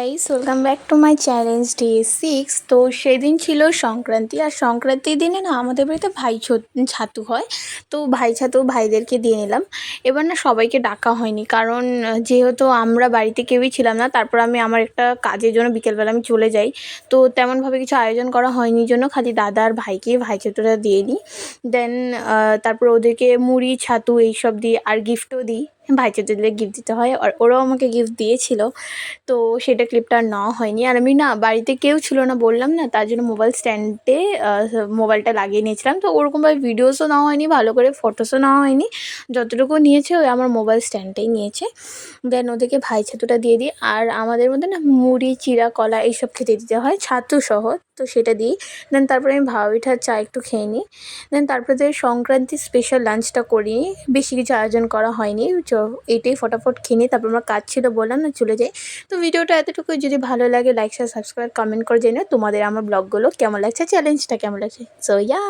Guys, welcome back to my challenge day 6। তো সেদিন ছিল সংক্রান্তি, আর সংক্রান্তির দিনে না আমাদের বাড়িতে ছাতু হয়। তো ভাই ছাতু ভাইদেরকে দিয়ে নিলাম। এবার না সবাইকে ডাকা হয়নি, কারণ যেহেতু আমরা বাড়িতে কেউই ছিলাম না। তারপর আমি আমার একটা কাজের জন্য বিকেলবেলা আমি চলে যাই। তো তেমনভাবে কিছু আয়োজন করা হয়নি জন্য খালি দাদা আর ভাইকে ভাই ছাতুটা দিয়ে দিই। দেন তারপর ওদেরকে মুড়ি ছাতু এইসব দিই, আর গিফটও দিই। ভাই ছাতু দিলে গিফট দিতে হয়, আর ওরাও আমাকে গিফট দিয়েছিল। তো সেটা ক্লিপটা আর নেওয়া হয়নি। আর আমি না বাড়িতে কেউ ছিল না, বললাম না, তার জন্য মোবাইল স্ট্যান্ডে মোবাইলটা লাগিয়ে নিয়েছিলাম। তো ওরকমভাবে ভিডিওসও নেওয়া হয়নি, ভালো করে ফটোসও নেওয়া হয়নি। যতটুকু নিয়েছে ওই আমার মোবাইল স্ট্যান্ডটাই নিয়েছে। দেন ওদেরকে ভাই ছাতুটা দিয়ে দিই। আর আমাদের মধ্যে না মুড়ি, চিড়া, কলা এইসব খেতে দিতে হয় ছাতু সহ, তো সেটা দিই। দেন তারপরে আমি ভাপা পিঠার চা একটু খেয়ে নিই। দেন তারপরে যে সংক্রান্তির স্পেশাল লাঞ্চটা করি, বেশি কিছু আয়োজন করা হয়নি। এটাই ফটাফট খেয়ে নিই, তারপর আমার কাজ ছিল বললাম না, চলে যাই। তো ভিডিওটা এতটুকুই। যদি ভালো লাগে লাইক, শেয়ার, সাবস্ক্রাইব, কমেন্ট করে জেনে তোমাদের আমার ব্লগগুলো কেমন লাগছে, চ্যালেঞ্জটা কেমন লাগছে। So yeah.